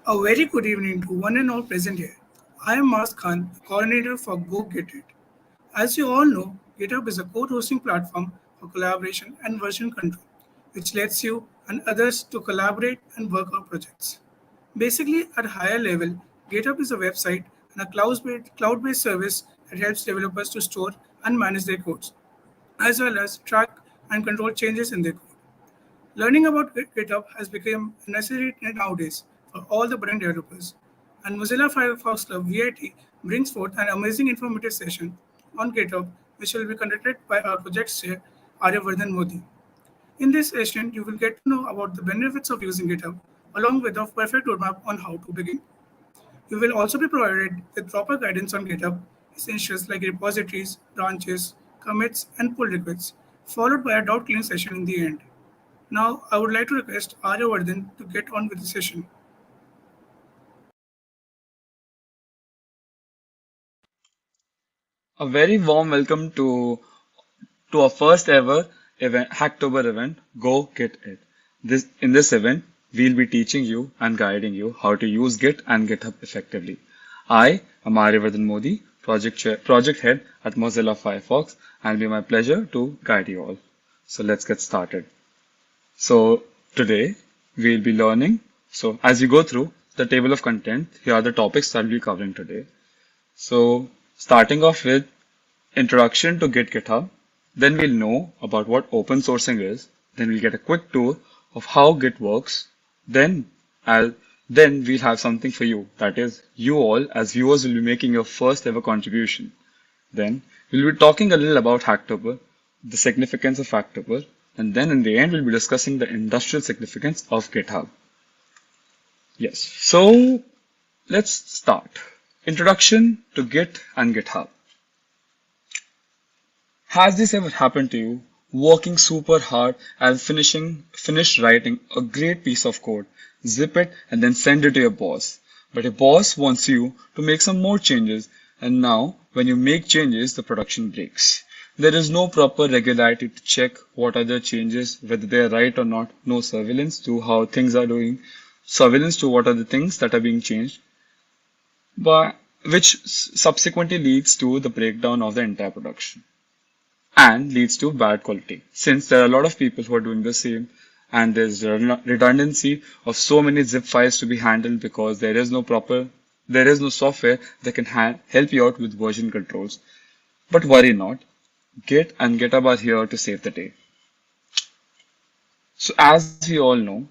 A very good evening to one and all present here. I am Mas Khan, coordinator for Go Git It. As you all know, GitHub is a code hosting platform for collaboration and version control, which lets you and others to collaborate and work on projects. Basically, at a higher level, GitHub is a website and a cloud-based service that helps developers to store and manage their codes, as well as track and control changes in their code. Learning about GitHub has become a necessary nowadays for all the budding developers, and Mozilla Firefox Club VIT brings forth an amazing informative session on GitHub, which will be conducted by our project chair, Aryavardhan Modi. In this session, you will get to know about the benefits of using GitHub, along with a perfect roadmap on how to begin. You will also be provided with proper guidance on GitHub, essentials like repositories, branches, commits, and pull requests, followed by a doubt clearing session in the end. Now, I would like to request Aryavardhan to get on with the session. A very warm welcome to our first ever event, Hacktober event, Go Git It. In this event, we'll be teaching you and guiding you how to use Git and GitHub effectively. I am Aryavardhan Modi, project head at Mozilla Firefox, and it'll be my pleasure to guide you all. So let's get started. So today we'll be learning. So as you go through the table of content, here are the topics that we'll be covering today. So starting off with introduction to GitHub, then we'll know about what open sourcing is, then we'll get a quick tour of how Git works, then I'll then we'll have something for you. That is, you all as viewers will be making your first ever contribution. Then we'll be talking a little about Hacktober, the significance of Hacktober, and then in the end we'll be discussing the industrial significance of GitHub. Yes, so let's start. Introduction to Git and GitHub. Has this ever happened to you? Working super hard and finished writing a great piece of code, zip it and then send it to your boss. But your boss wants you to make some more changes, and now when you make changes, the production breaks. There is no proper regularity to check what are the changes, whether they are right or not, no surveillance to how things are doing, surveillance to what are the things that are being changed, but which subsequently leads to the breakdown of the entire production and leads to bad quality. Since there are a lot of people who are doing the same, and there's redundancy of so many zip files to be handled because there is no software that can help you out with version controls. But worry not, Git and GitHub are here to save the day. So as we all know,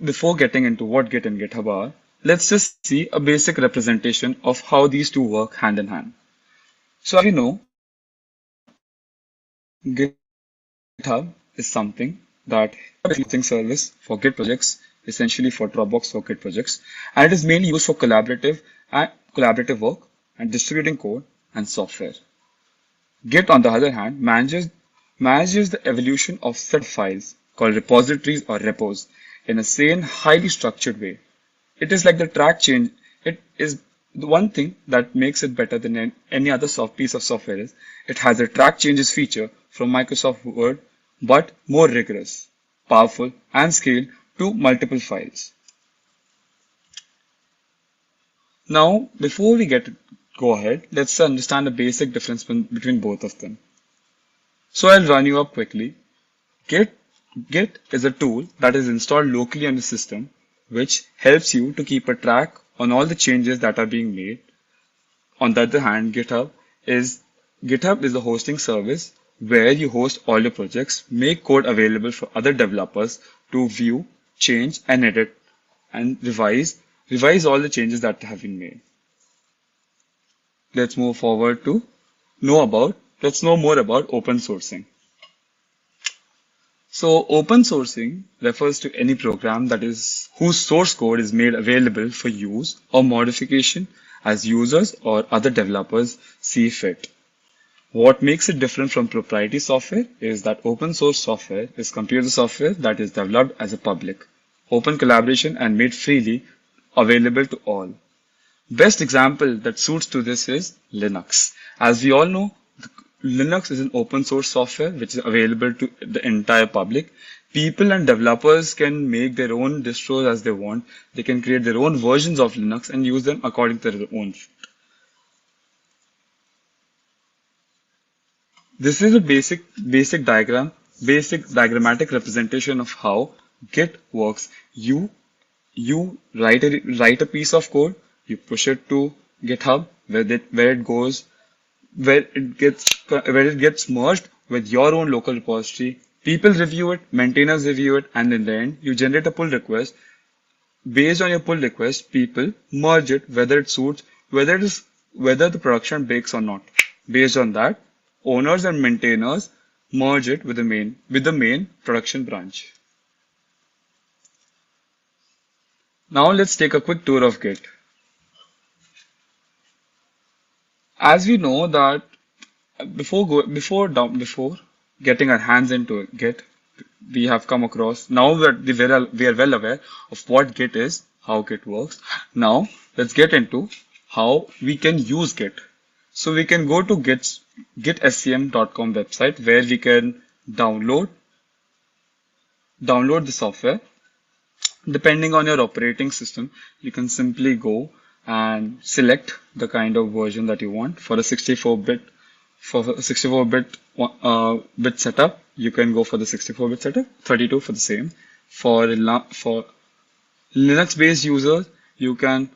before getting into what Git and GitHub are, let's just see a basic representation of how these two work hand in hand. So as we know, GitHub is something that is a hosting service for Git projects, essentially for Dropbox for Git projects, and it is mainly used for collaborative work and distributing code and software. Git, on the other hand, manages the evolution of set of files called repositories or repos in a sane, highly structured way. It is like the track change. It is the one thing that makes it better than any other piece of software is it has a track changes feature from Microsoft Word, but more rigorous, powerful, and scaled to multiple files. Now, before we go ahead, let's understand the basic difference between both of them. So I'll run you up quickly. Git is a tool that is installed locally on the system, which helps you to keep a track on all the changes that are being made. On the other hand, GitHub is a hosting service where you host all your projects, make code available for other developers to view, change, and edit, and revise all the changes that have been made. Let's move forward to let's know more about open sourcing. So open sourcing refers to any program whose source code is made available for use or modification as users or other developers see fit. What makes it different from proprietary software is that open source software is computer software that is developed as a public, open collaboration and made freely available to all. Best example that suits to this is Linux. As we all know, Linux is an open source software which is available to the entire public. People and developers can make their own distros as they want. They can create their own versions of Linux and use them according to their own. This is a basic diagrammatic representation of how Git works. You write a piece of code, you push it to GitHub where it gets merged with your own local repository. People review it, maintainers review it, and in the end, you generate a pull request. Based on your pull request, people merge it whether it suits, whether the production breaks or not. Based on that, owners and maintainers merge it with the main production branch. Now let's take a quick tour of Git. As we know that before getting our hands into Git, we have come across now that we are well aware of what Git is, how Git works. Now let's get into how we can use Git. So we can go to gitscm.com website where we can download the software. Depending on your operating system, you can simply go and select the kind of version that you want. For a 64-bit bit setup, you can go for the 64-bit setup, 32 for the same. For Linux-based users, you can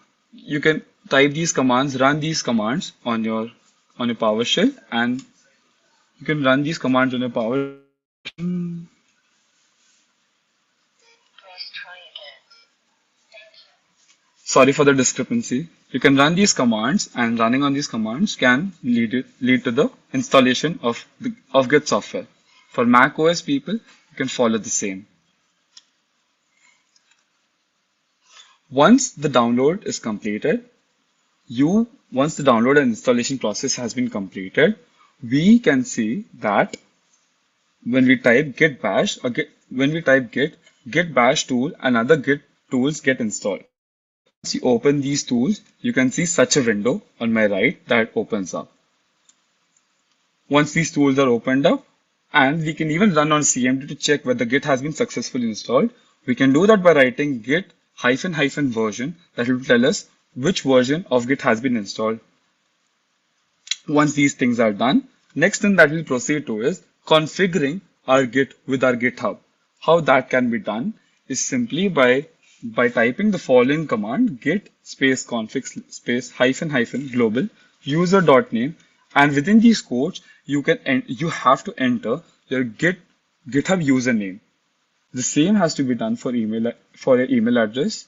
type these commands, run these commands on your PowerShell, and you can run these commands on your Power. Sorry for the discrepancy. You can run these commands, and running on these commands can lead to the installation of Git software. For Mac OS people, you can follow the same. Once the download is completed, once the download and installation process has been completed, we can see that when we type git bash or when we type git bash tool and other Git tools get installed. Once you open these tools, you can see such a window on my right that opens up. Once these tools are opened up, and we can even run on CMD to check whether Git has been successfully installed. We can do that by writing git hyphen hyphen version that will tell us which version of Git has been installed. Once these things are done, next thing that we'll proceed to is configuring our Git with our GitHub. How that can be done is simply by typing the following command: git space config space hyphen hyphen global user.name, and within these quotes you have to enter your GitHub username. The same has to be done for your email address.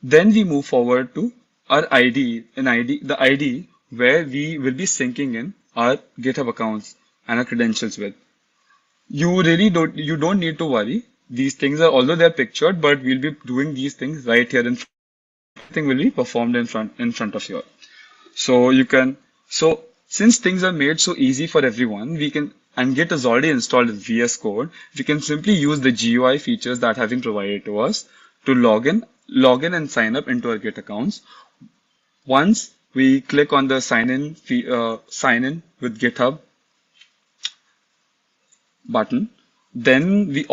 Then we move forward to our the ID where we will be syncing in our GitHub accounts and our credentials with. You don't need to worry. These things are, although they're pictured, but we'll be doing these things right here in front. Everything will be performed in front of you. So since things are made so easy for everyone, and Git is already installed in VS Code, we can simply use the GUI features that have been provided to us to log in and sign up into our Git accounts. Once we click on the sign in with GitHub button, then we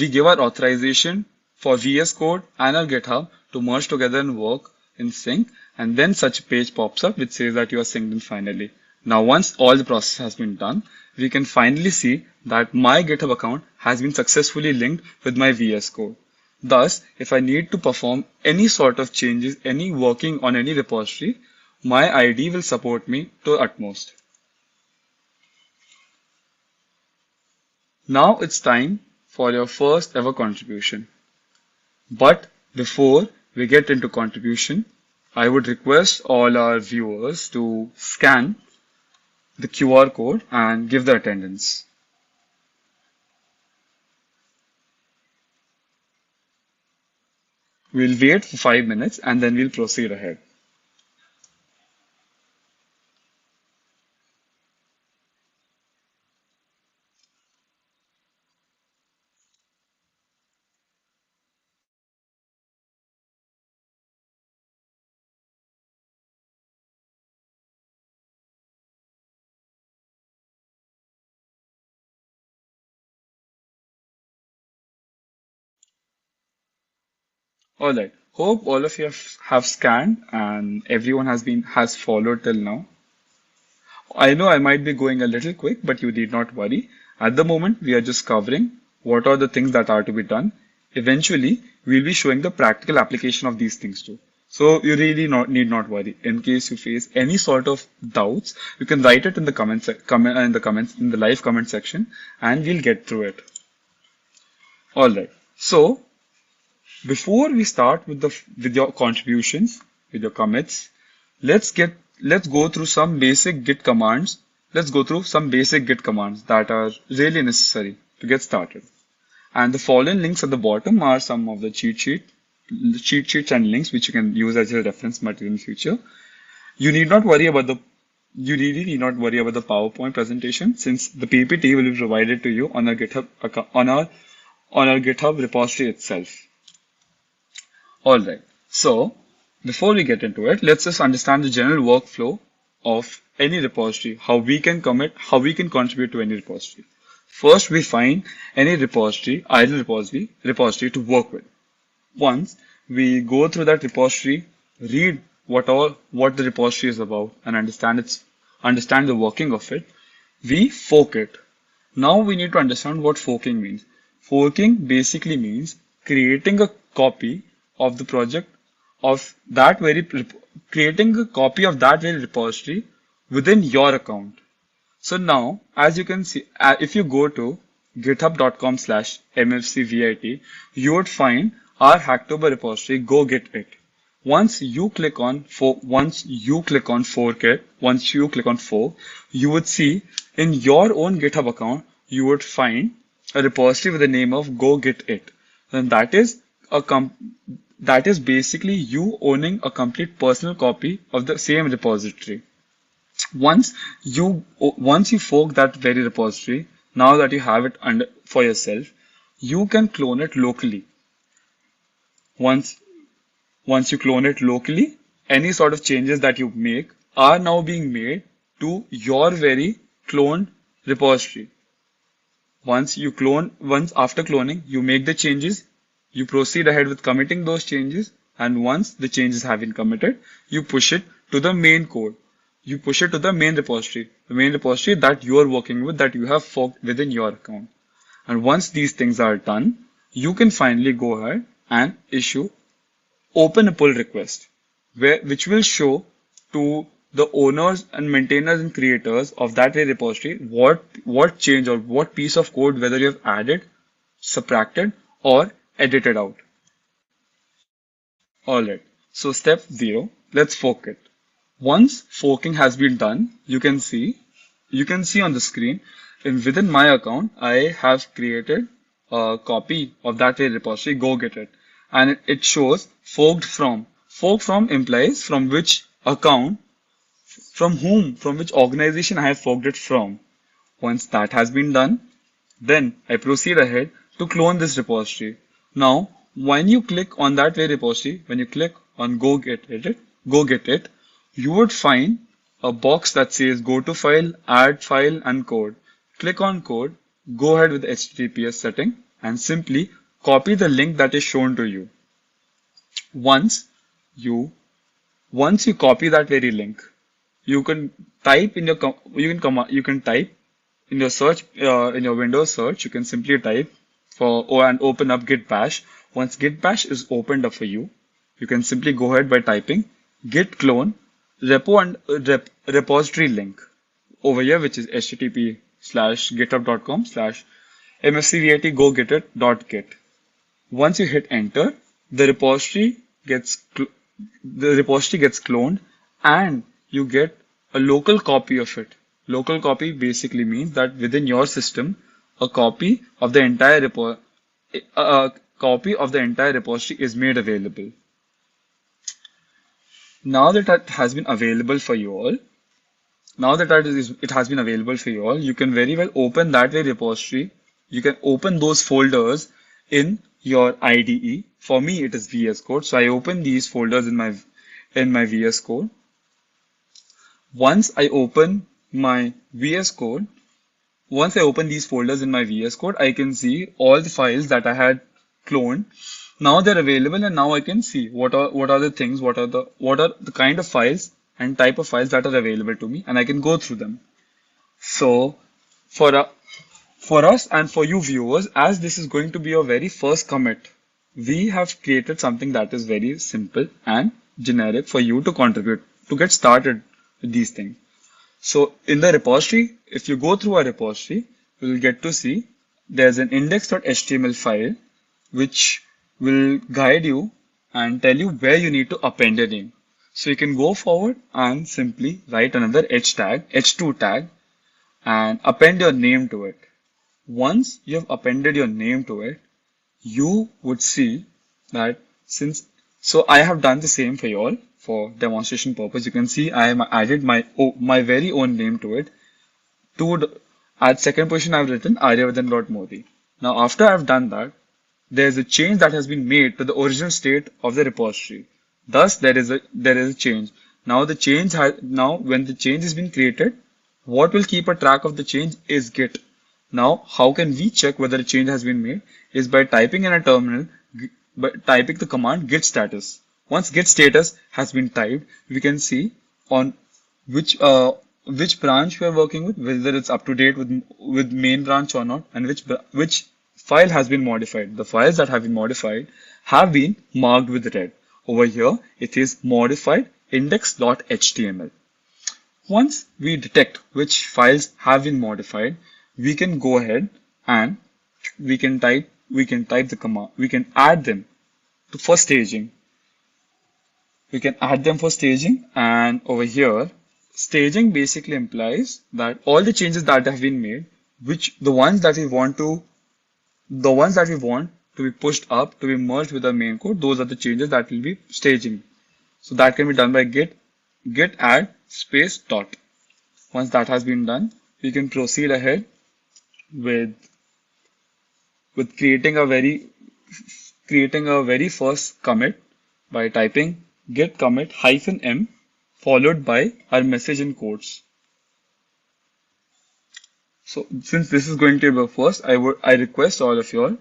give our authorization for VS Code and our GitHub to merge together and work in sync, and then such a page pops up which says that you are synced in finally. Now once all the process has been done, we can finally see that my GitHub account has been successfully linked with my VS Code. Thus, if I need to perform any sort of changes, any working on any repository, my ID will support me to utmost. Now it's time for your first ever contribution. But before we get into contribution, I would request all our viewers to scan the QR code and give the attendance. We'll wait for 5 minutes and then we'll proceed ahead. All right. Hope all of you have scanned and everyone has followed till now. I know I might be going a little quick, but you need not worry. At the moment, we are just covering what are the things that are to be done. Eventually, we'll be showing the practical application of these things too. So you really need not worry. In case you face any sort of doubts, you can write it in the comments in the live comment section, and we'll get through it. All right. So before we start with your contributions, with your commits, let's go through some basic Git commands. Let's go through some basic Git commands that are really necessary to get started. And the following links at the bottom are some of the cheat sheets and links which you can use as your reference material in future. You need not worry about the you really need not worry about the PowerPoint presentation, since the PPT will be provided to you on our GitHub account, on our GitHub repository itself. All right. So before we get into it, let's just understand the general workflow of any repository, how we can commit, how we can contribute to any repository. First, we find any repository, idle repository to work with. Once we go through that repository, read what the repository is about, and understand the working of it, we fork it. Now we need to understand what forking means. Forking basically means creating a copy of the project of that very creating a copy of that very repository within your account. So now, as you can see, if you go to github.com/MFC-VIT, you would find our Hacktober repository, Go Git It. Once you click on fork, you would see in your own GitHub account, you would find a repository with the name of Go Git It. And that is basically you owning a complete personal copy of the same repository. Once you fork that very repository, now that you have it for yourself, you can clone it locally. Once you clone it locally, any sort of changes that you make are now being made to your very cloned repository. Once after cloning, you make the changes, you proceed ahead with committing those changes, and once the changes have been committed, you push it to the main code. You push it to the main repository that you are working with, that you have forked within your account. And once these things are done, you can finally go ahead and open a pull request, which will show to the owners and maintainers and creators of that very repository what change or what piece of code, whether you have added, subtracted, or edited out. Alright, so step 0, let's fork it. Once forking has been done, you can see on the screen, within my account, I have created a copy of that very repository, Go Get It. And it shows forked from. Forked from implies from which account, from which organization I have forked it from. Once that has been done, then I proceed ahead to clone this repository. Now, when you click on that very repository, when you click on Go Get It, you would find a box that says Go to File, Add File, and Code. Click on Code, go ahead with the HTTPS setting, and simply copy the link that is shown to you. Once you copy that very link, you can type in your search in your Windows search. You can simply type and open up Git Bash. Once Git Bash is opened up for you, you can simply go ahead by typing git clone repo and repository link over here, which is http://github.com/mfcvit go-git-it.git. Once you hit enter, the repository gets cloned and you get a local copy of it. Local copy basically means that within your system, a copy of the entire repository is made available. Now that it has been available for you all, you can very well open that very repository. You can open those folders in your IDE. For me, it is VS Code, so I open these folders in my VS Code. Once I open these folders in my VS Code, I can see all the files that I had cloned. Now they're available, and now I can see what are the things, what are the kind of files and type of files that are available to me, and I can go through them. So for a, for us and for you viewers, as this is going to be your very first commit, we have created something that is very simple and generic for you to contribute to get started with these things. So in the repository, if you go through our repository, you will get to see there's an index.html file which will guide you and tell you where you need to append your name. So you can go forward and simply write another h2 tag, and append your name to it. Once you have appended your name to it, you would see that since, so I have done the same for you all for demonstration purpose. You can see I have added my very own name to it. At second position, I've written Aryavardhan Modi. Now, after I've done that, there's a change that has been made to the original state of the repository. Thus, there is a change. Now, when the change has been created, what will keep a track of the change is Git. Now, how can we check whether a change has been made? Is by typing in a terminal, by typing the command git status. Once git status has been typed, we can see on which branch we are working with, whether it's up to date with main branch or not, and which file has been modified. The files that have been modified have been marked with red. Over here, it is modified index.html. Once we detect which files have been modified, we can go ahead and we can type the command. We can add them for staging. And over here, staging basically implies that all the changes that have been made, the ones that we want to be pushed up to be merged with our main code, those are the changes that will be staging. So that can be done by git add space dot. Once that has been done, we can proceed ahead with creating a very first commit by typing git commit -m followed by our message in quotes. So since this is going to be first, I request all of you all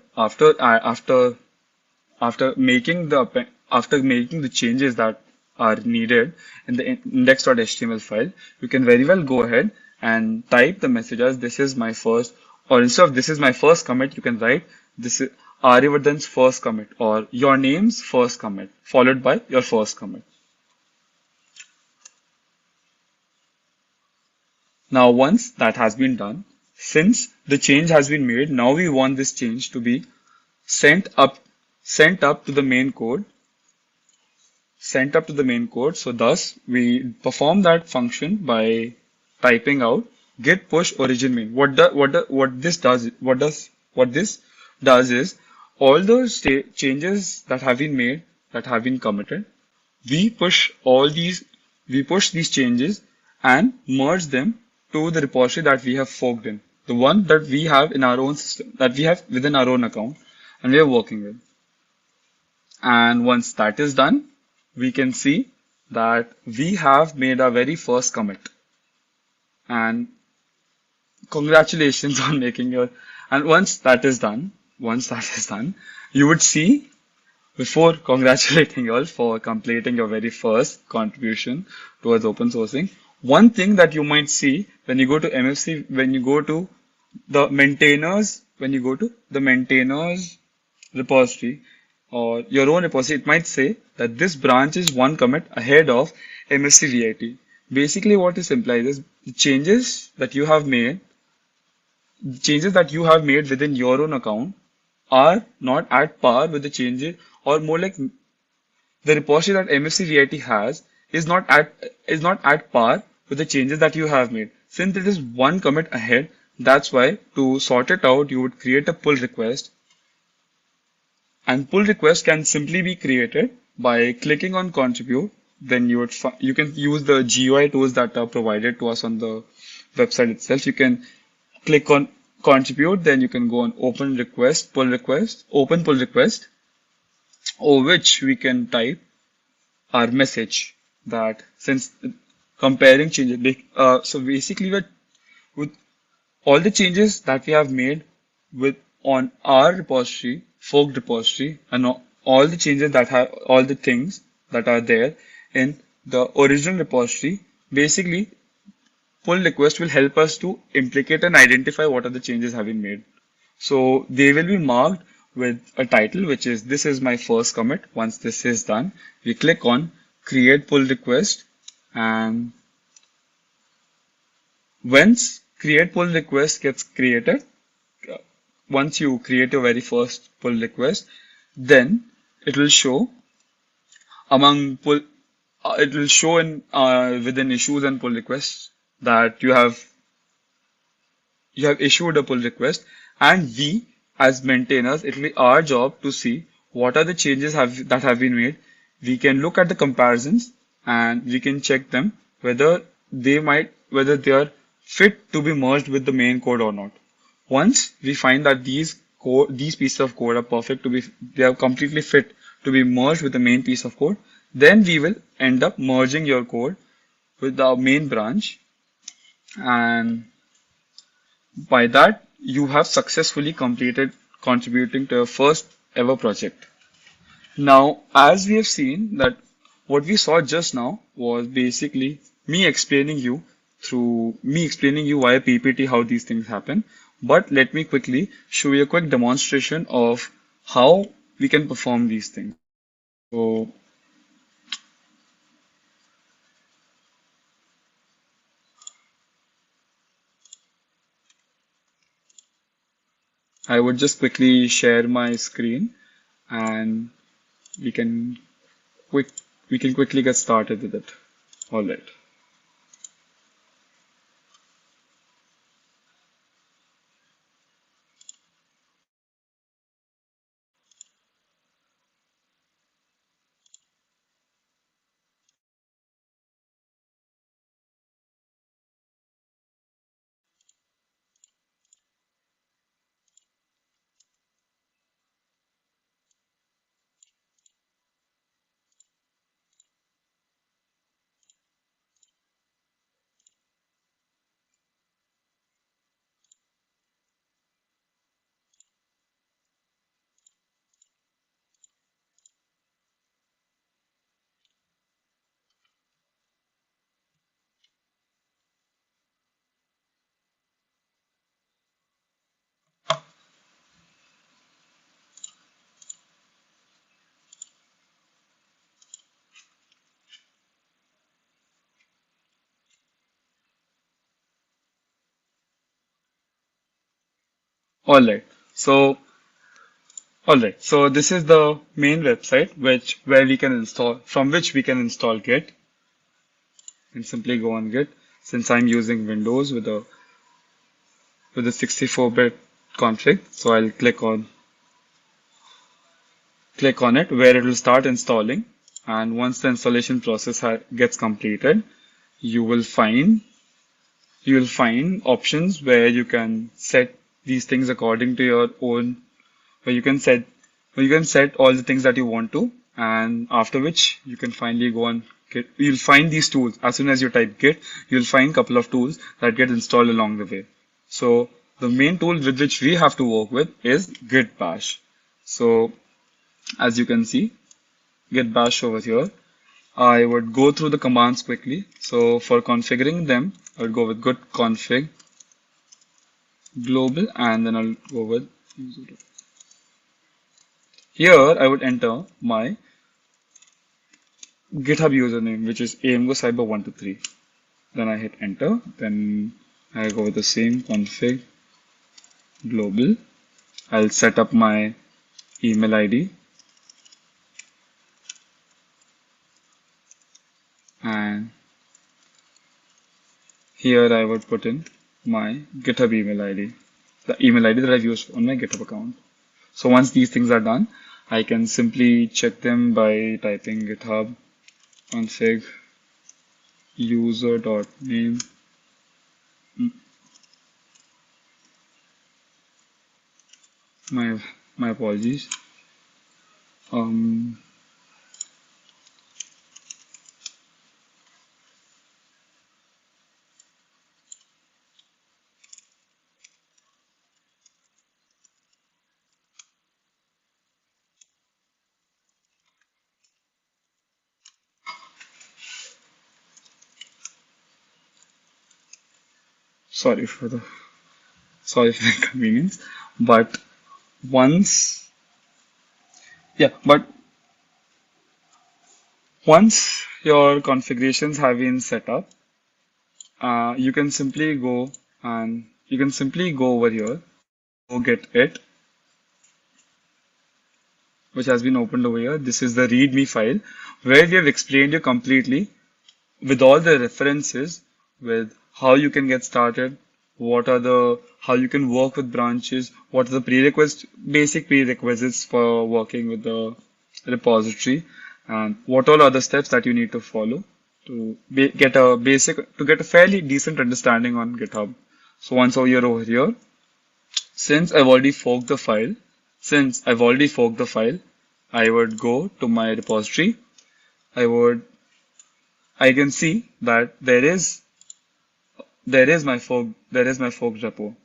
after making the changes that are needed in the index.html file, you can very well go ahead and type the message as this is my first, or instead of this is my first commit, you can write this is Aryavardhan's first commit or your name's first commit followed by your first commit. Now once that has been done, since the change has been made, now we want this change to be sent up to the main code. So thus we perform that function by typing out git push origin main. What this does is all those changes that have been made, that have been committed, we push these changes and merge them to the repository that we have forked in, the one that we have in our own system, that we have within our own account and we are working with. And once that is done, we can see that we have made our very first commit. And congratulations on making your, and once that is done, you would see, before congratulating you all for completing your very first contribution towards open sourcing, one thing that you might see when you go to MFC, when you go to the maintainers repository or your own repository, it might say that this branch is one commit ahead of MFC-VIT. Basically what this implies is the changes that you have made within your own account are not at par with the changes, or more like the repository that MFC-VIT has is not at par with the changes that you have made. Since it is one commit ahead, that's why to sort it out, you would create a pull request. And pull request can simply be created by clicking on contribute. Then you can use the GUI tools that are provided to us on the website itself. You can click on contribute, then you can go on open pull request, over which we can type our message that since comparing changes. So basically with all the changes that we have made with on our repository, forked repository, and all the changes that have all the things that are there in the original repository. Basically, pull request will help us to implicate and identify what are the changes have been made. So they will be marked with a title, which is this is my first commit. Once this is done, we click on create pull request, and once create pull request gets created, once you create your very first pull request, then it will show among pull, it will show in within issues and pull requests that you have issued a pull request, and we as maintainers, it will be our job to see what are the changes that have been made. We can look at the comparisons and we can check them whether they are fit to be merged with the main code or not. Once we find that these pieces of code are they are completely fit to be merged with the main piece of code, then we will end up merging your code with our main branch, and by that, you have successfully completed contributing to your first ever project. Now, as we have seen that what we saw just now was basically me explaining you via PPT how these things happen. But let me quickly show you a quick demonstration of how we can perform these things. So I would just quickly share my screen, and we can quick we can quickly get started with it. All right. All right. So All right, so this is the main website from which we can install Git, and simply go on Git. Since I'm using Windows with a 64-bit config, so I'll click on it where it will start installing. And once the installation process gets completed, you will find you will find options where you can set these things according to your own, where you can set all the things that you want to, and after which you can finally go on Git. You'll find these tools as soon as you type Git. You'll find a couple of tools that get installed along the way. So the main tool with which we have to work with is Git Bash. So as you can see, Git Bash over here. I would go through the commands quickly. So for configuring them, I would go with git config global, and then I'll go with here I would enter my GitHub username, which is amgocyber123. Then I hit enter. Then I go with the same config global. I'll set up my email ID, and here I would put in my GitHub email ID, the email ID that I've used on my GitHub account. So once these things are done, I can simply check them by typing GitHub config user.name. My apologies. Um, sorry for the inconvenience. But once, yeah, but once your configurations have been set up, you can simply go over here, go get it, which has been opened over here. This is the README file where we have explained you completely with all the references, with how you can get started, how you can work with branches, what are the basic prerequisites for working with the repository, and what all other steps that you need to follow to get a fairly decent understanding on GitHub. So once you're over here, since I've already forked the file, I would go to my repository. I can see that there is my fork repo.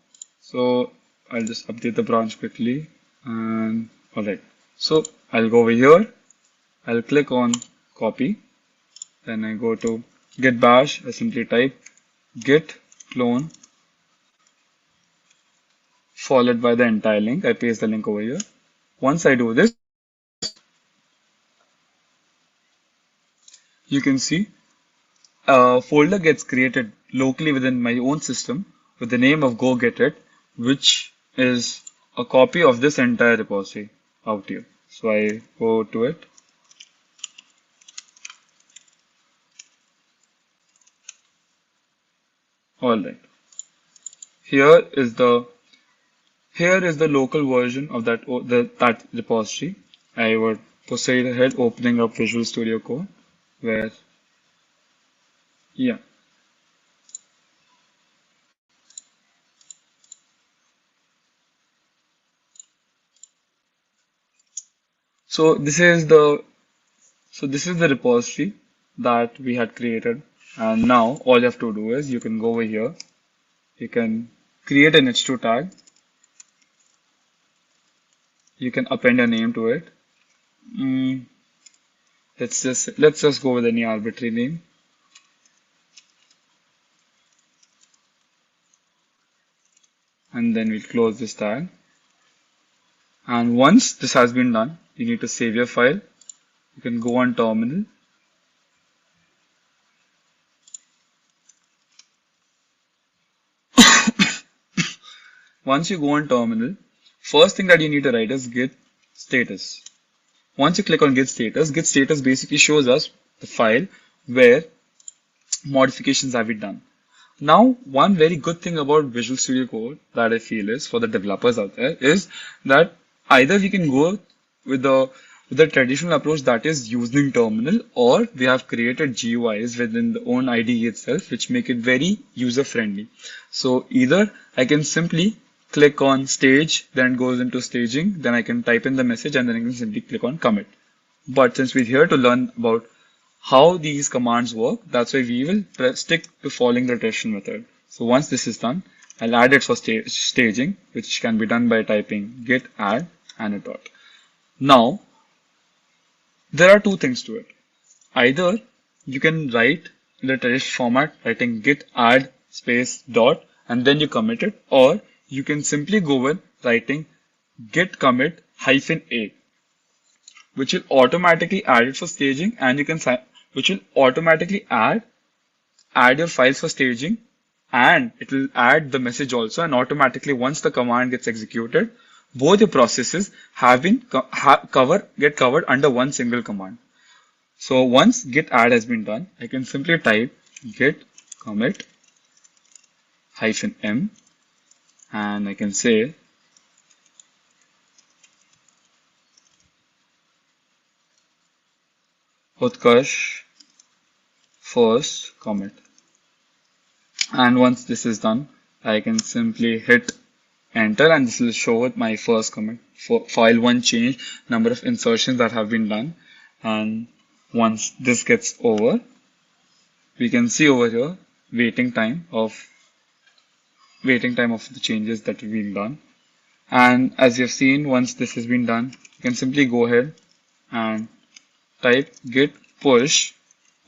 So I'll just update the branch quickly, and alright. So I'll go over here, I'll click on copy, then I go to git bash, I simply type git clone followed by the entire link. I paste the link over here. Once I do this, you can see a folder gets created locally within my own system with the name of Go Get It, which is a copy of this entire repository out here. So I go to it. Alright. Here is the local version of that repository. I would proceed ahead opening up Visual Studio Code, where yeah. So this is the repository that we had created, and now all you have to do is you can go over here, you can create an h2 tag, you can append a name to it. Let's just go with any arbitrary name. And then we'll close this tag. And once this has been done, you need to save your file. You can go on terminal. Once you go on terminal, first thing that you need to write is git status. Once you click on git status basically shows us the file where modifications have been done. Now, one very good thing about Visual Studio Code that I feel is for the developers out there is that either we can go with the traditional approach, that is using terminal, or we have created GUIs within the own IDE itself which make it very user friendly. So either I can simply click on stage, then it goes into staging, then I can type in the message, and then I can simply click on commit. But since we're here to learn about how these commands work, that's why we will stick to following the traditional method. So once this is done, I'll add it for staging, which can be done by typing git add and a dot. Now, there are two things to it. Either you can write in the traditional format, writing git add space dot, and then you commit it, or you can simply go with writing git commit -a, which will automatically add it for staging, and which will automatically add your files for staging, and it will add the message also, and automatically once the command gets executed, both the processes have been get covered under one single command. So once git add has been done, I can simply type git commit -m, and I can say Utkarsh first commit. And once this is done, I can simply hit enter, and this will show my first commit. For file 1 change, number of insertions that have been done. And once this gets over, we can see over here waiting time of the changes that have been done. And as you've seen, once this has been done, you can simply go ahead and type git push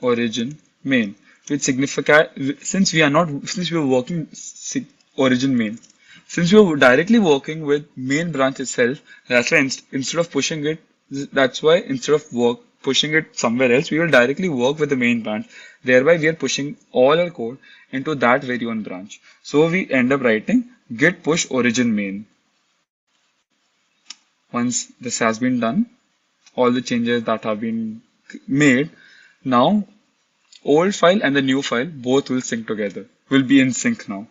origin main. which significant since we are not since we are working origin main. Since we are directly working with main branch itself, that's why instead of pushing it, that's why instead of pushing it somewhere else, we will directly work with the main branch. Thereby, we are pushing all our code into that very own branch. So we end up writing git push origin main. Once this has been done, all the changes that have been made, now old file and the new file both will sync together, will be in sync now.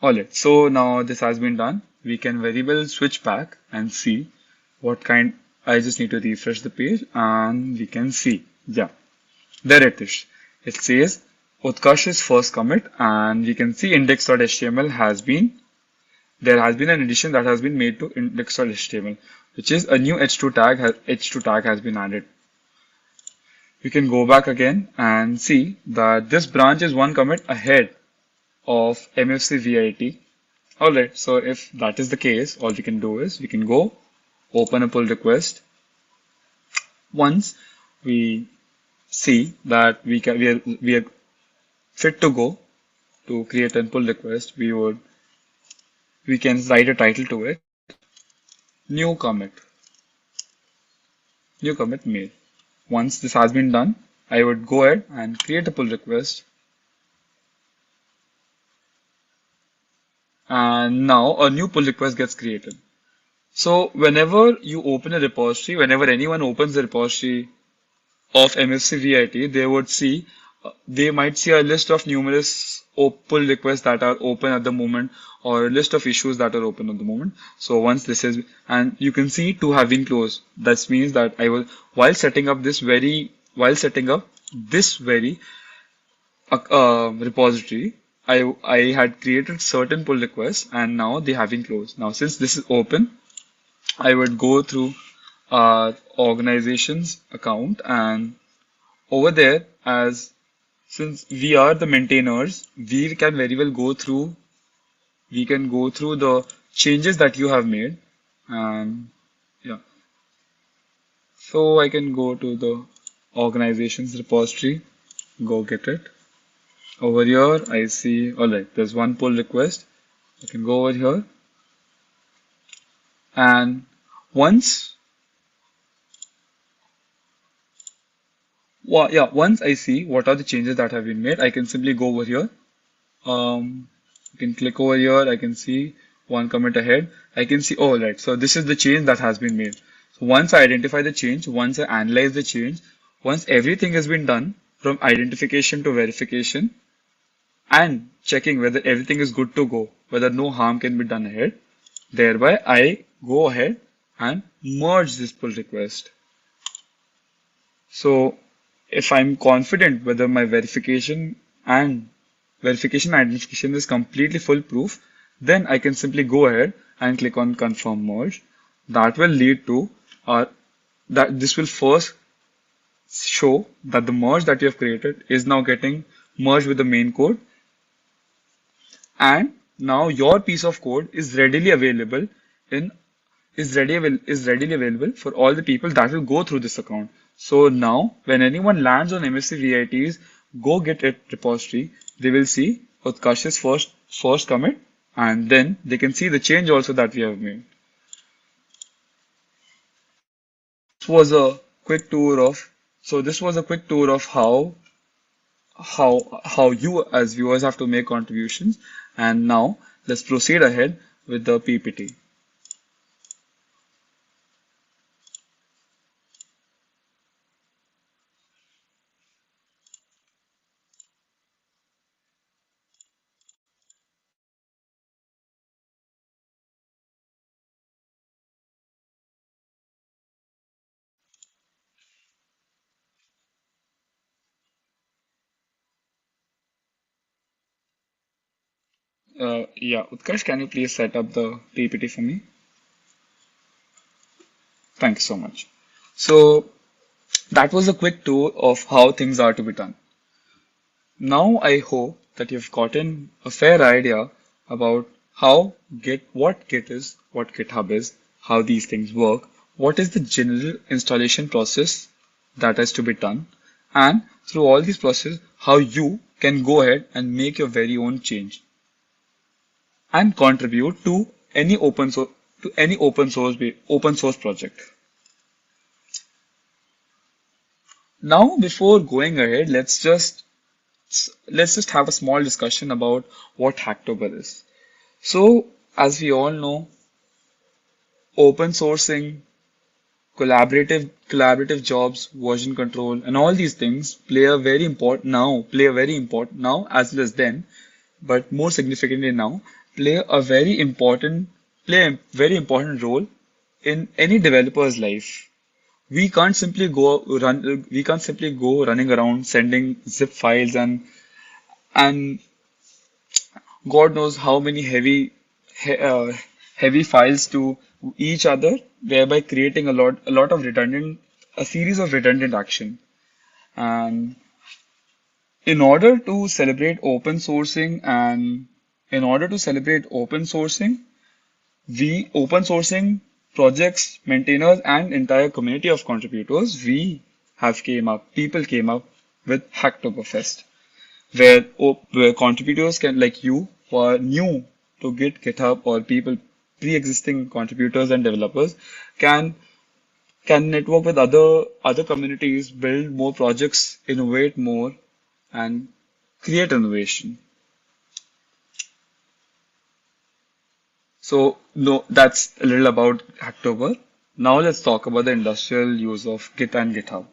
Alright, so now this has been done. We can very well switch back and see what kind. I just need to refresh the page and we can see. Yeah, there it is. It says Utkarsh's first commit and we can see index.html has been, there has been an addition that has been made to index.html, which is a new h2 tag, h2 tag has been added. We can go back again and see that this branch is one commit ahead of MFC-VIT. Alright, so if that is the case, all we can do is we can go open a pull request. Once we see that we are fit to go to create a pull request, we can write a title to it. New commit made. Once this has been done, I would go ahead and create a pull request. And now a new pull request gets created. So whenever you open a repository, whenever anyone opens the repository of MFC-VIT, they might see a list of numerous pull requests that are open at the moment, or a list of issues that are open at the moment. So once this is, and you can see two have been closed. That means that while setting up this very repository, I had created certain pull requests and now they have been closed. Now since this is open, I would go through our organization's account, and over there, since we are the maintainers, we can very well go through the changes that you have made. And yeah, so I can go to the organization's repository, go get it. Over here, I see, alright, there's one pull request. I can go over here. And once I see what are the changes that have been made, I can simply go over here. You can click over here. I can see one commit ahead. I can see, oh, right. So this is the change that has been made. So once I identify the change, once I analyze the change, once everything has been done from identification to verification and checking whether everything is good to go, whether no harm can be done ahead, thereby I go ahead and merge this pull request. So if I'm confident whether my verification and identification is completely foolproof, then I can simply go ahead and click on confirm merge. That will lead to that this will first show that the merge that you have created is now getting merged with the main code, and now your piece of code is readily available for all the people that will go through this account. So now when anyone lands on MFC-VIT's Go Get It repository, they will see Utkarsh's first commit, and then they can see the change also that we have made. This was a quick tour of how you as viewers have to make contributions. And now let's proceed ahead with the PPT. Yeah, Utkarsh, can you please set up the PPT for me? Thank you so much. So that was a quick tour of how things are to be done. Now I hope that you've gotten a fair idea about what Git is, what GitHub is, how these things work, what is the general installation process that has to be done, and through all these processes, how you can go ahead and make your very own change and contribute to any open source project. Now, before going ahead, let's just have a small discussion about what Hacktober is. So, as we all know, open sourcing, collaborative jobs, version control, and all these things play a very important now as well as then, but more significantly now, play a very important role in any developer's life. We can't simply go running around sending zip files and God knows how many heavy files to each other, thereby creating a series of redundant action. And in order to celebrate open sourcing and in order to celebrate open sourcing projects, maintainers, and entire community of contributors, people came up with Hacktoberfest, where contributors can like you who are new to GitHub or people pre-existing contributors and developers can can network with other communities, build more projects, innovate more, and create innovation. So no, that's a little about Hacktober. Now let's talk about the industrial use of Git and GitHub.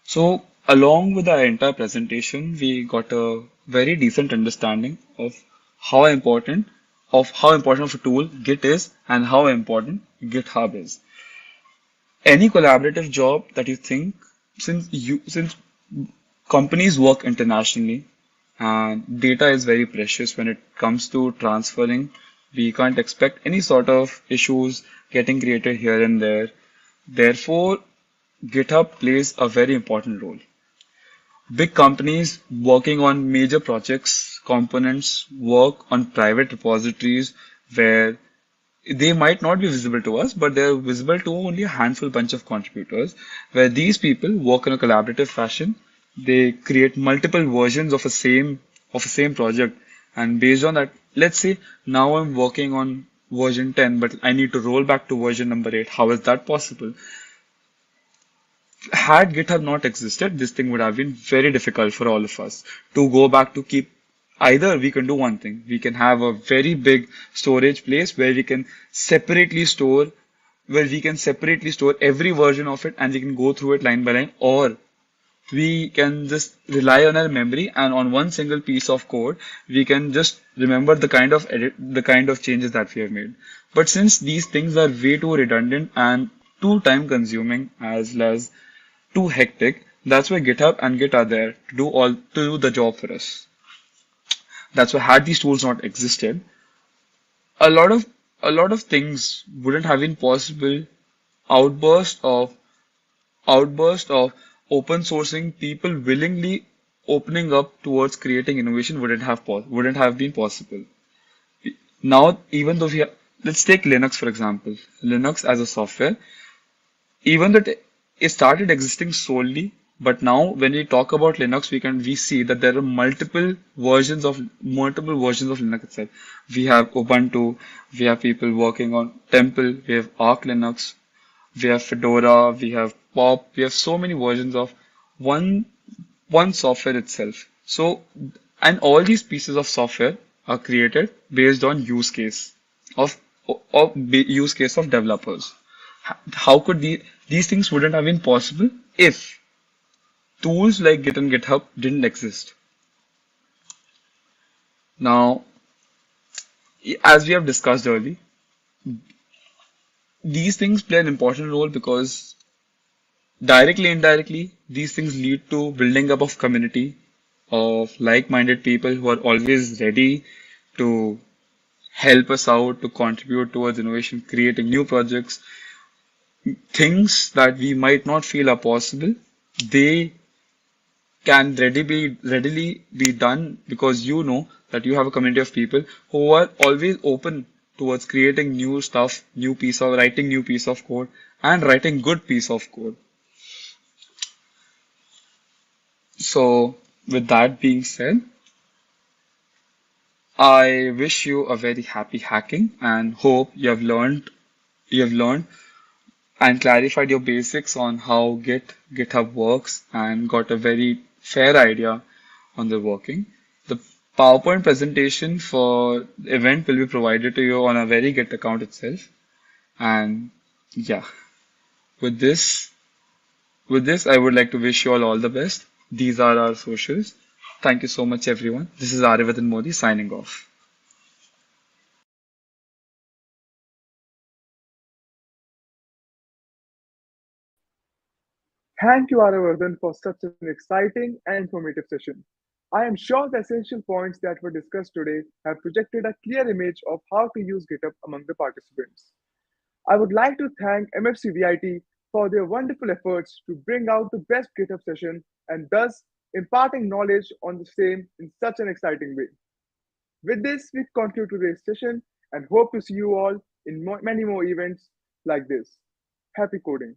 So, along with our entire presentation, we got a very decent understanding how important how important of a tool Git is and how important GitHub is. Any collaborative job that you think, since companies work internationally and data is very precious when it comes to transferring, we can't expect any sort of issues getting created here and there. Therefore, GitHub plays a very important role. Big companies working on major projects, components work on private repositories where they might not be visible to us, but they're visible to only a handful bunch of contributors, where these people work in a collaborative fashion. They create multiple versions of a same project, and based on that, let's say now I'm working on version 10, but I need to roll back to version number 8. How is that possible? Had GitHub not existed, this thing would have been very difficult for all of us to go back to keep. Either we can do one thing, we can have a very big storage place where we can separately store every version of it and we can go through it line by line, or we can just rely on our memory and on one single piece of code, we can just remember the kind of changes that we have made. But since these things are way too redundant and too time consuming as well as too hectic, that's why GitHub and Git are there to do the job for us. That's why had these tools not existed, a lot of a lot of things wouldn't have been possible. Outburst of outburst of open sourcing, people willingly opening up towards creating innovation wouldn't have been possible. Now, even though let's take Linux for example. Linux as a software, even though it started existing solely, but now when we talk about Linux, we see that there are multiple versions of Linux itself. We have Ubuntu, we have people working on Temple, we have Arch Linux, we have Fedora, we have Pop, we have so many versions of one one software itself. So, and all these pieces of software are created based on of use case of developers. How could these things wouldn't have been possible if tools like Git and GitHub didn't exist. Now, as we have discussed earlier, these things play an important role because directly, indirectly, these things lead to building up of community of like-minded people who are always ready to help us out, to contribute towards innovation, creating new projects, things that we might not feel are possible. They can readily be done because you know that you have a community of people who are always open towards creating new stuff, writing new piece of code, and writing good piece of code. So, with that being said, I wish you a very happy hacking and hope you have learned and clarified your basics on how GitHub works and got a very fair idea on the working. The PowerPoint presentation for the event will be provided to you on a very Git account itself. And yeah, with this, I would like to wish you all the best. These are our socials. Thank you so much, everyone. This is Aryavardhan Modi signing off. Thank you, Aryavardhan, for such an exciting and informative session. I am sure the essential points that were discussed today have projected a clear image of how to use GitHub among the participants. I would like to thank MFC-VIT for their wonderful efforts to bring out the best GitHub session and thus imparting knowledge on the same in such an exciting way. With this, we conclude today's session and hope to see you all in many more events like this. Happy coding!